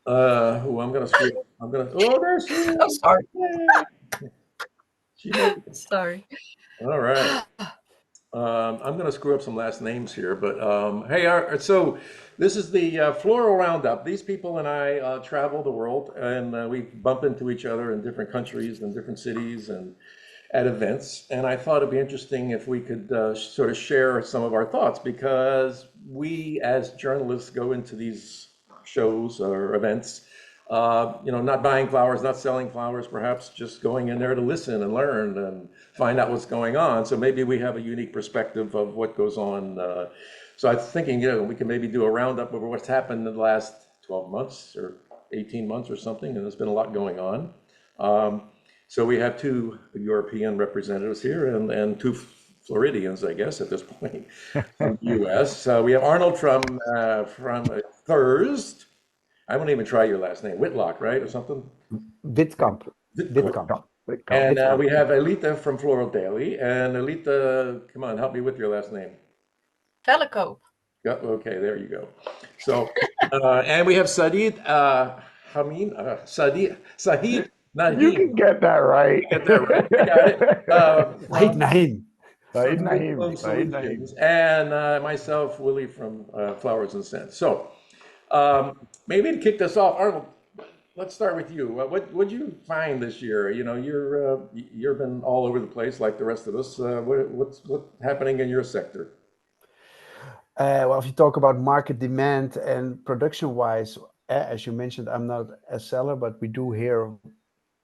I'm gonna screw. I'm gonna. Oh, there she Oh, is. sorry. Yay! She made it. Sorry. All right. I'm going to screw up some last names here, but hey, so this is the Floral Roundup. These people and I travel the world, and we bump into each other in different countries and different cities and at events. And I thought it'd be interesting if we could sort of share some of our thoughts because we, as journalists, go into these shows or events, not buying flowers, not selling flowers, perhaps just going in there to listen and learn and find out what's going on. So maybe we have a unique perspective of what goes on. So I was thinking, we can maybe do a roundup over what's happened in the last 12 months or 18 months or something, and there's been a lot going on. Um, so we have two European representatives here and two Floridians, I guess, at this point from the U.S. We have Arnold from Thirst. I won't even try your last name, Whitlock, right, or something. Witkamp. Witkamp. Witkamp. And Witkamp. we have Elita from Floral Daily. And Elita, come on, help me with your last name. Telecope. Yeah, okay, there you go. So, and we have Sadid Hameen, Sahid You can Naheem. get that right. Get that right. I got it. Said From Naim. Said Green Naeem. Bloom Said Naeem. Solutions, and myself, Willie from Flowers and Scents. So, maybe to kick this off, Arnold, let's start with you. What you find this year? You've been all over the place like the rest of us. What's happening in your sector? Well, if you talk about market demand and production-wise, as you mentioned, I'm not a seller, but we do hear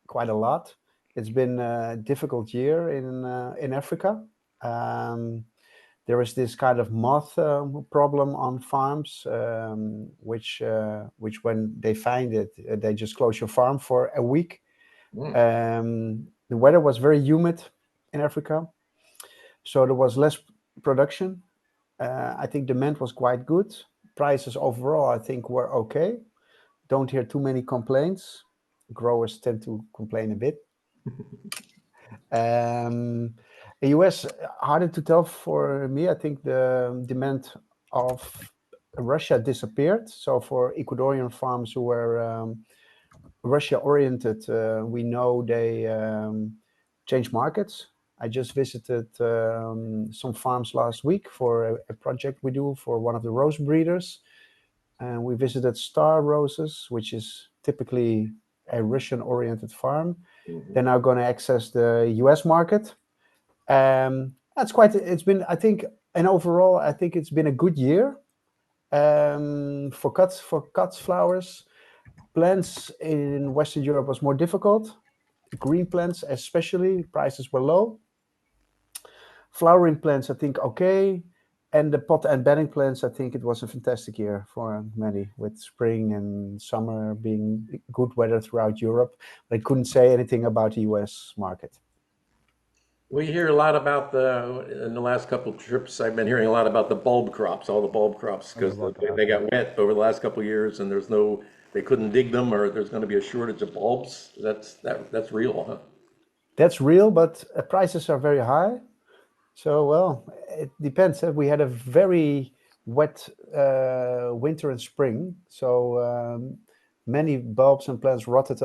quite a lot. It's been a difficult year in Africa. Um, there is this kind of moth problem on farms, which when they find it, they just close your farm for a week. Mm. The weather was very humid in Africa, so there was less production. I think demand was quite good. Prices overall, I think, were okay. Don't hear too many complaints. Growers tend to complain a bit. The US, harder to tell for me. I think the demand of Russia disappeared. So for Ecuadorian farms who were Russia oriented, we know they change markets. I just visited some farms last week for a project we do for one of the rose breeders. And we visited Star Roses, which is typically a Russian oriented farm. Mhm. They're now going to access the US market. It's been, I think, and overall, I think it's been a good year for cuts flowers. Plants in Western Europe was more difficult. Green plants, especially, prices were low. Flowering plants, I think, okay. And the pot and bedding plants, I think it was a fantastic year for many, with spring and summer being good weather throughout Europe. But I couldn't say anything about the US market. We hear a lot about in the last couple of trips, I've been hearing a lot about the bulb crops, all the bulb crops, Heard because about they that. got wet over the last couple of years and they couldn't dig them or there's going to be a shortage of bulbs. That's real, huh? That's real, but prices are very high. So, well, it depends. We had a very wet winter and spring, so many bulbs and plants rotted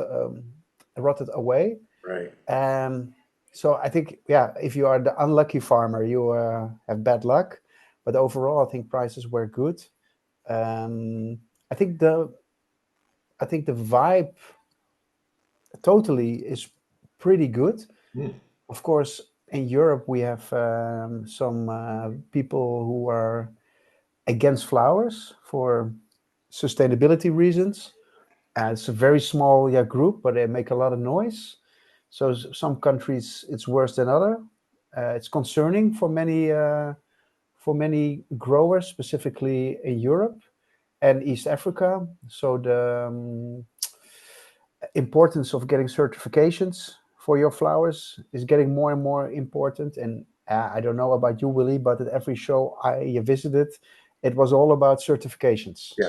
away. Right. Um, so I think, yeah, if you are the unlucky farmer, you have bad luck. But overall, I think prices were good. Um, I think the I think the vibe totally is pretty good. Mm. Of course, in Europe, we have some people who are against flowers for sustainability reasons. It's a very small, yeah, group, but they make a lot of noise. So some countries it's worse than other. It's concerning for many growers, specifically in Europe and East Africa. So the importance of getting certifications for your flowers is getting more and more important. And I don't know about you, Willie, but at every show I visited, it was all about certifications. Yeah.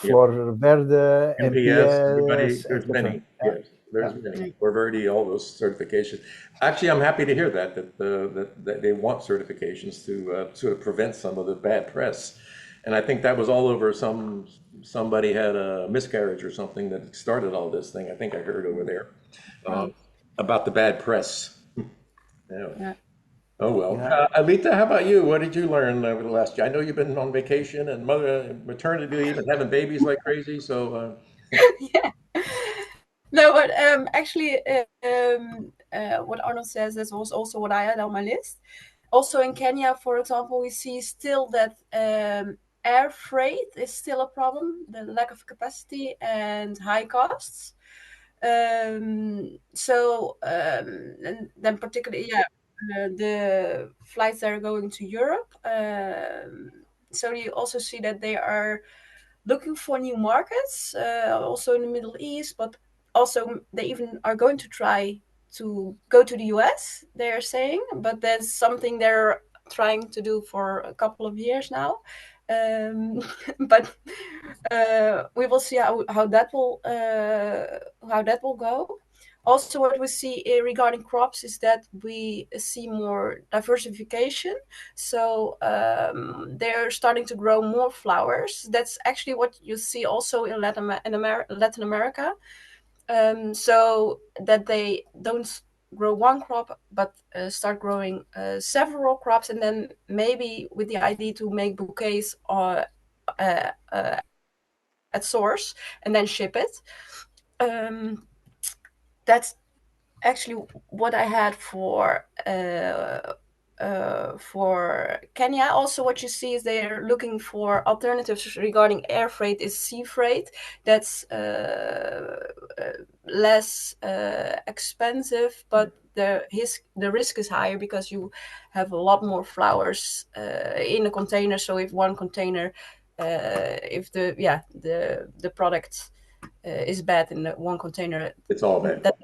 Yeah. Flor Verde, MPS, everybody, MPS, there's etc. many. Yeah, Yes, yeah. there's many. Or Verdi, all those certifications. Actually, I'm happy to hear that they want certifications to sort of prevent some of the bad press. And I think that was all over somebody had a miscarriage or something that started all this thing. I think I heard over there uh, Right. about the bad press. Yeah. Yeah. Oh well. Yeah. Alita, how about you? What did you learn over the last year? I know you've been on vacation and maternity leave and having babies like crazy. So Yeah. No, but actually, what Arnold says, that was also what I had on my list. Also in Kenya, for example, we see still that air freight is still a problem, the lack of capacity and high costs. And then particularly, yeah, the flights that are going to Europe. So you also see that they are looking for new markets, also in the Middle East, but also they even are going to try to go to the US, they are saying, but that's something they're trying to do for a couple of years now. But we will see how that will go. Also, what we see regarding crops is that we see more diversification. So they're starting to grow more flowers. That's actually what you see also in Latin America. So that they don't grow one crop, but start growing several crops, and then maybe with the idea to make bouquets at source and then ship it. Um, that's actually what I had for Kenya. Also, what you see is they're looking for alternatives regarding air freight is sea freight. That's less expensive, but the risk is higher because you have a lot more flowers in a container. So if one container, if the product is bad in the one container, it's all bad. that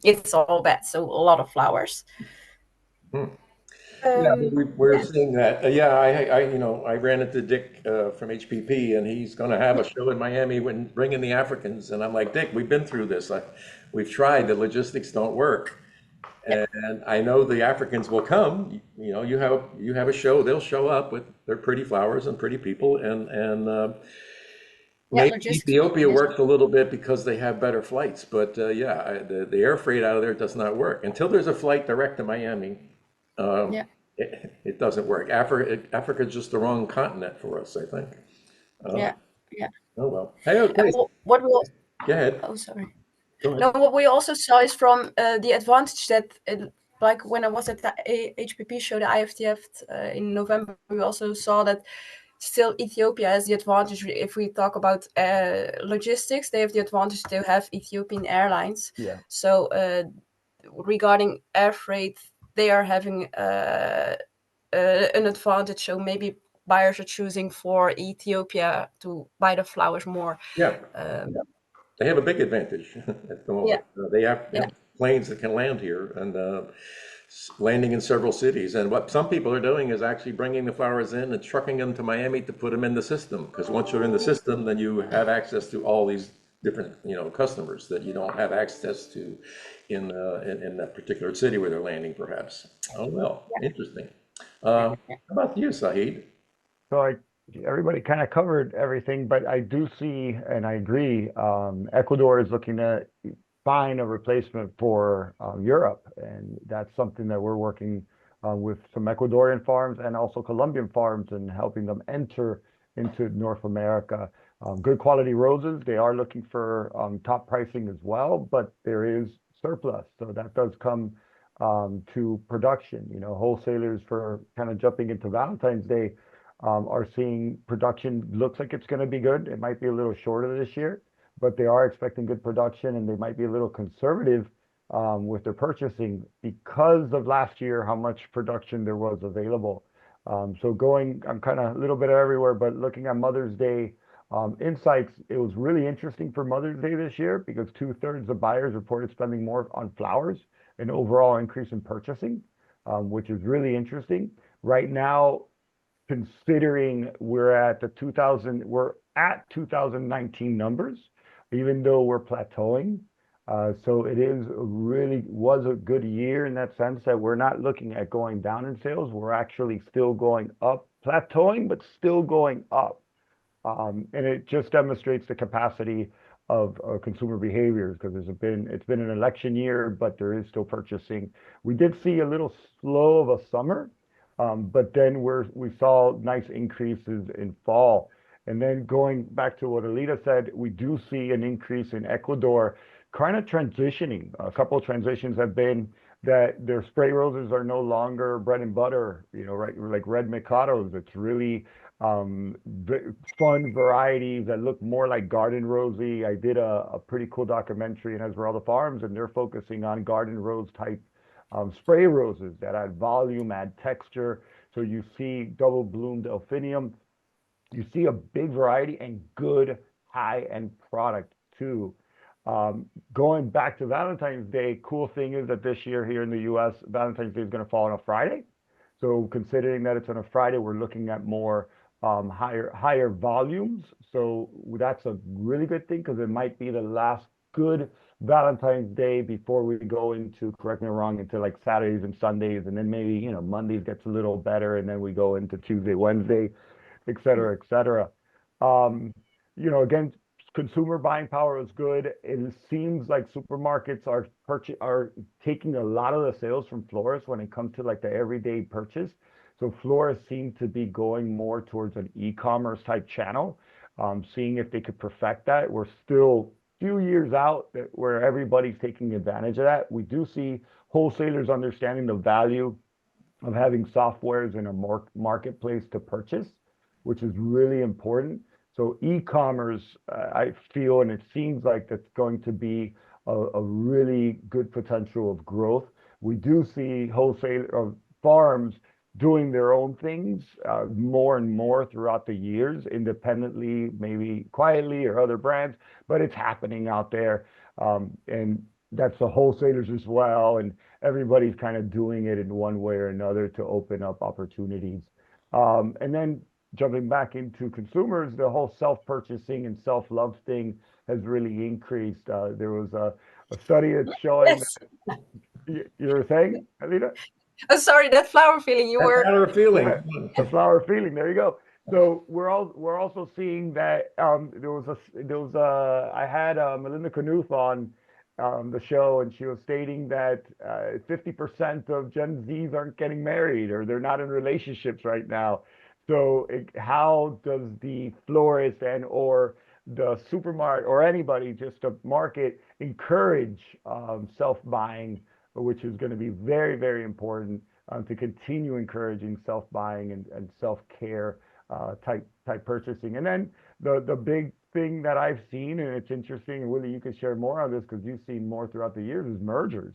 it's all bad. So a lot of flowers. Hmm. Yeah, Um, we're yeah, seeing that. Yeah, I ran into Dick from HPP, and he's going to have a show in Miami when bringing the Africans. And I'm like, Dick, we've been through this. We've tried. The logistics don't work, yeah, and I know the Africans will come. You know, you have a show, they'll show up with their pretty flowers and pretty people, and yeah. maybe Logistics will Ethiopia be this. works a little bit because they have better flights. But yeah, the air freight out of there does not work until there's a flight direct to Miami. Uh, Yeah, it doesn't work. Africa's just the wrong continent for us, I think. Uh, yeah, yeah. oh well. Hey, And okay. what we also, Go ahead. oh, sorry. Go No, ahead. what we also saw is from the advantage that, like when I was at the HPP show, the IFTF in November, we also saw that still Ethiopia has the advantage. If we talk about logistics, they have the advantage to have Ethiopian Airlines. Yeah. So regarding air freight, they are having an advantage. So maybe buyers are choosing for Ethiopia to buy the flowers more. Yeah, Um, they have a big advantage at the yeah, moment. They yeah, have planes that can land here and landing in several cities. And what some people are doing is actually bringing the flowers in and trucking them to Miami to put them in the system. Because once you're in the system, then you have access to all these different, customers that you don't have access to in that particular city where they're landing, perhaps. Oh well, interesting. How about you, Saeed? So everybody kind of covered everything, but I do see, and I agree, Ecuador is looking to find a replacement for Europe, and that's something that we're working with some Ecuadorian farms and also Colombian farms and helping them enter into North America. Good quality roses. They are looking for top pricing as well, but there is surplus, so that does come to production. You know, wholesalers for kind of jumping into Valentine's Day are seeing production looks like it's going to be good. It might be a little shorter this year, but they are expecting good production and they might be a little conservative with their purchasing because of last year, how much production there was available. So I'm kind of a little bit everywhere, but looking at Mother's Day insights, it was really interesting for Mother's Day this year because 2/3 of buyers reported spending more on flowers, an overall increase in purchasing, which is really interesting. Right now, considering we're at 2019 numbers, even though we're plateauing. So it is really was a good year in that sense that we're not looking at going down in sales. We're actually still going up, plateauing, but still going up. And it just demonstrates the capacity of consumer behaviors because it's been an election year, but there is still purchasing. We did see a little slow of a summer, but then we saw nice increases in fall. And then going back to what Alita said, we do see an increase in Ecuador kind of transitioning. A couple of transitions have been that their spray roses are no longer bread and butter, right? Like red Mikados. It's really fun varieties that look more like garden rosy. I did a pretty cool documentary in Esmeralda Farms, and they're focusing on garden rose type spray roses that add volume, add texture. So you see double bloomed delphinium, you see a big variety and good high-end product too. Going back to Valentine's Day, cool thing is that this year here in the US, Valentine's Day is going to fall on a Friday. So considering that it's on a Friday, we're looking at more higher volumes. So that's a really good thing because it might be the last good Valentine's Day before we go into, correct me if I'm wrong, into like Saturdays and Sundays, and then maybe Mondays gets a little better, and then we go into Tuesday, Wednesday, et cetera, et cetera. Um, again, consumer buying power is good. It seems like supermarkets are taking a lot of the sales from florists when it comes to like the everyday purchase. So florists seem to be going more towards an e-commerce type channel, seeing if they could perfect that. We're still a few years out where everybody's taking advantage of that. We do see wholesalers understanding the value of having softwares in a more marketplace to purchase, which is really important. So e-commerce, I feel, and it seems like that's going to be a really good potential of growth. We do see wholesale farms doing their own things more and more throughout the years, independently, maybe quietly or other brands, but it's happening out there. And that's the wholesalers as well. And everybody's kind of doing it in one way or another to open up opportunities. And then jumping back into consumers, the whole self-purchasing and self-love thing has really increased. There was a study that's showing Yes. that you were saying, Alita? Oh, sorry, that flower feeling you That were. matter of feeling. Yeah, the flower feeling. There you go. So we're also seeing that I had Melinda Knuth on the show, and she was stating that 50% of Gen Zs aren't getting married or they're not in relationships right now. So how does the florist and or the supermarket or anybody, just a market, encourage self-buying, which is going to be very, very important to continue encouraging self-buying and self-care type purchasing. And then the big thing that I've seen, and it's interesting, and Willie, you can share more on this because you've seen more throughout the years, is mergers.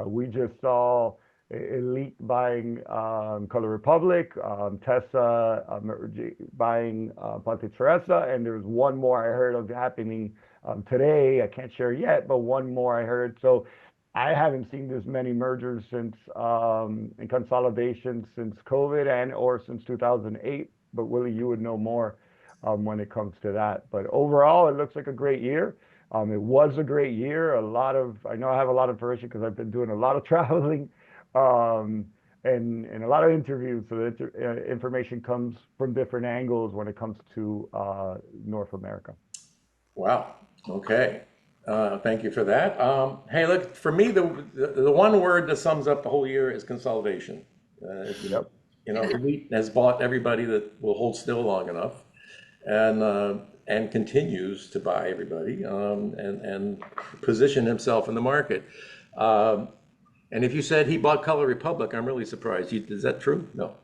We just saw Elite buying Color Republic, Tessa buying Ponte Teresa, and there's one more I heard of happening today. I can't share yet, but one more I heard. So I haven't seen this many mergers since and consolidations since COVID and or since 2008. But Willie, you would know more when it comes to that. But overall, it looks like a great year. It was a great year. I know I have a lot of information because I've been doing a lot of traveling um, and a lot of interviews. So the information comes from different angles when it comes to North America. Wow. Okay. Thank you for that. Hey, look, for me, the one word that sums up the whole year is consolidation. Yep. Elite has bought everybody that will hold still long enough, and continues to buy everybody, and position himself in the market. Um, and if you said he bought Color Republic, I'm really surprised. Is that true? No,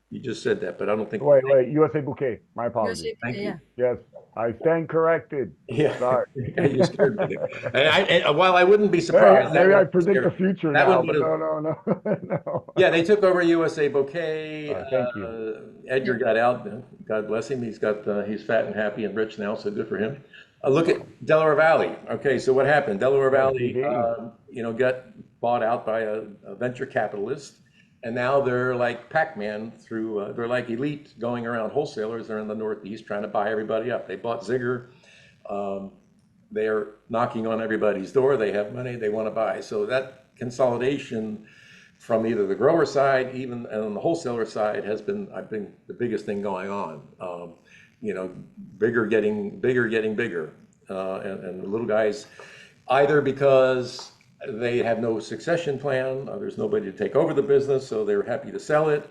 you just said that, but I don't think. Wait, USA Bouquet. My apologies. Thank you. Yeah. Yes, I stand corrected. Yeah, Sorry. you scared me there. And while I wouldn't be Hey, surprised, maybe I would predict the scare- future that now, one but would have. no. No. Yeah, they took over USA Bouquet. Thank you. Edgar got out. God bless him. He's fat and happy and rich now, so good for him. Look at Delaware Valley. Okay, so what happened? Delaware Valley, LTD. got bought out by a venture capitalist, and now they're like Pac-Man through. They're like Elite going around wholesalers. They're in the Northeast trying to buy everybody up. They bought Zigger. Um, they're knocking on everybody's door. They have money. They want to buy. So that consolidation from either the grower side, even and on the wholesaler side, has been, I think, the biggest thing going on. bigger getting bigger, and the little guys, either because they have no succession plan, there's nobody to take over the business, so they're happy to sell it.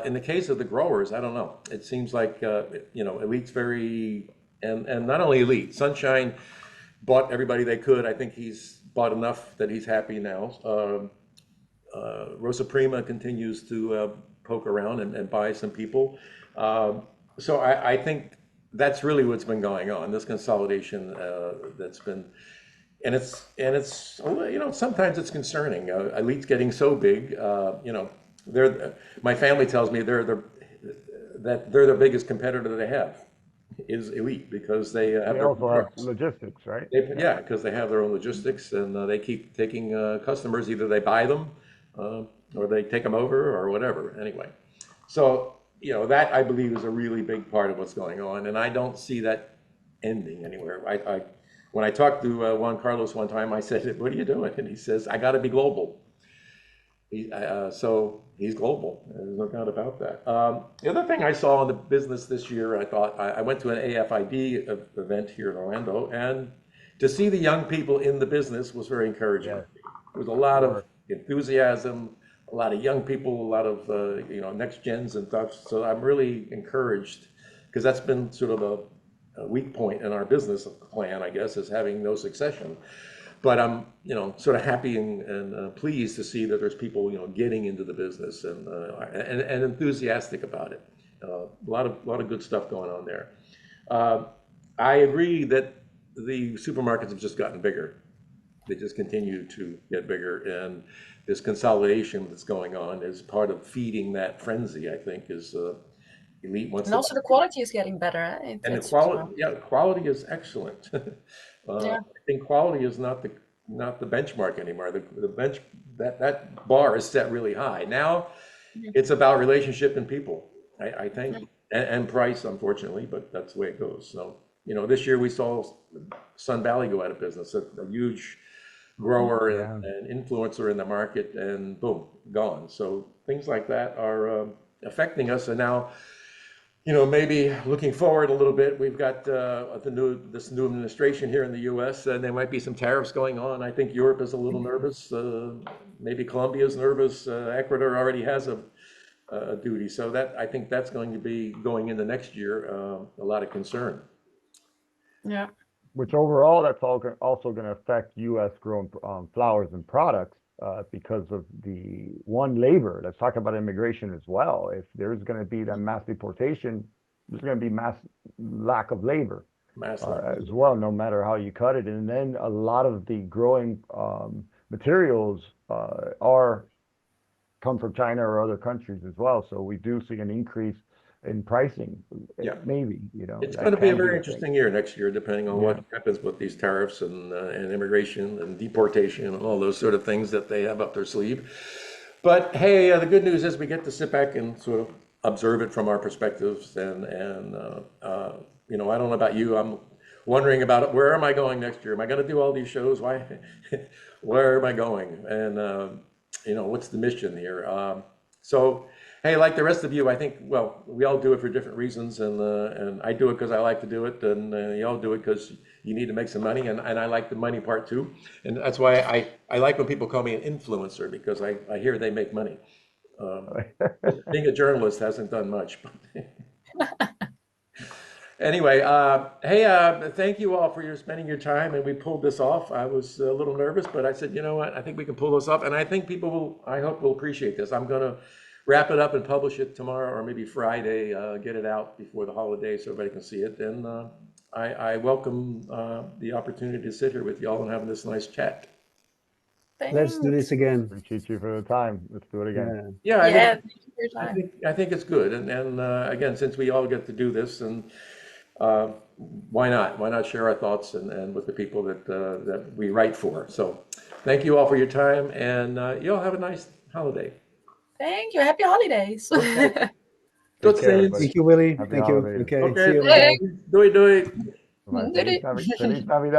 In the case of the growers, I don't know. It seems like Elite's very, and not only Elite, Sunshine bought everybody they could. I think he's bought enough that he's happy now. Rosa Prima continues to poke around and buy some people. So I think that's really what's been going on. This consolidation that's been, and it's sometimes it's concerning. Elite's getting so big. My family tells me they're the biggest competitor they have is Elite because they have They their also have logistics, right? yeah, because they have their own logistics and they keep taking customers. Either they buy them or they take them over or whatever. Anyway, so that I believe is a really big part of what's going on, and I don't see that ending anywhere. When I talked to Juan Carlos one time, I said, "What are you doing?" And he says, "I got to be global." So he's global. There's no doubt about that. The other thing I saw in the business this year, I thought I went to an AFID event here in Orlando, and to see the young people in the business was very encouraging. Yes. There was a lot of enthusiasm, a lot of young people, a lot of next gens and stuff. So I'm really encouraged because that's been sort of a weak point in our business plan, I guess, is having no succession. But I'm, sort of happy and pleased to see that there's people, getting into the business and enthusiastic about it. A lot of good stuff going on there. I agree that the supermarkets have just gotten bigger. They just continue to get bigger, and this consolidation that's going on is part of feeding that frenzy. I think is Elite wants And to, also the quality is getting better. and the quality, yeah, quality is excellent. Yeah. I think quality is not the benchmark anymore. The bench that bar is set really high. Now it's about relationship and people, I think, and price, unfortunately, but that's the way it goes. So, this year we saw Sun Valley go out of business, a huge grower and influencer in the market, and boom, gone. So things like that are affecting us. And now, maybe looking forward a little bit, we've got this new administration here in the U.S., and there might be some tariffs going on. I think Europe is a little nervous. Maybe Colombia's nervous. Ecuador already has a duty, so I think that's going to be going into next year a lot of concern. Yeah. Which overall, that's also going to affect U.S. grown flowers and products because of the labor. Let's talk about immigration as well. If there's going to be that mass deportation, there's going to be mass lack of labor as well, no matter how you cut it. And then a lot of the growing materials come from China or other countries as well. So we do see an increase in pricing. Yeah. Maybe, It's going to be a very interesting year next year, depending on what happens with these tariffs and immigration and deportation and all those sort of things that they have up their sleeve. But hey, the good news is we get to sit back and sort of observe it from our perspectives. And I don't know about you, I'm wondering about it. Where am I going next year? Am I going to do all these shows? Why? Where am I going? And what's the mission here? So, hey, like the rest of you, I think, well, we all do it for different reasons, and I do it because I like to do it, and you all do it because you need to make some money, and I like the money part too, and that's why I like when people call me an influencer, because I hear they make money. Being a journalist hasn't done much. Anyway, hey, thank you all for spending your time, and we pulled this off. I was a little nervous, but I said, you know what, I think we can pull this off, and I think I hope will appreciate this. I'm going to wrap it up and publish it tomorrow or maybe Friday, get it out before the holidays so everybody can see it. And I welcome the opportunity to sit here with y'all and have this nice chat. Let's do this again. Appreciate you for the time. Let's do it again. Yeah, Thank you for your time. I think it's good. And again, since we all get to do this, and why not? Why not share our thoughts and with the people that we write for? So thank you all for your time, and you all have a nice holiday. Thank you. Happy holidays. Good Take care, everybody. Thank you, Willie. Happy Thank you. holidays. Okay, Okay. see you. Hey. Doei, doei. Bye. Feliz Navidad.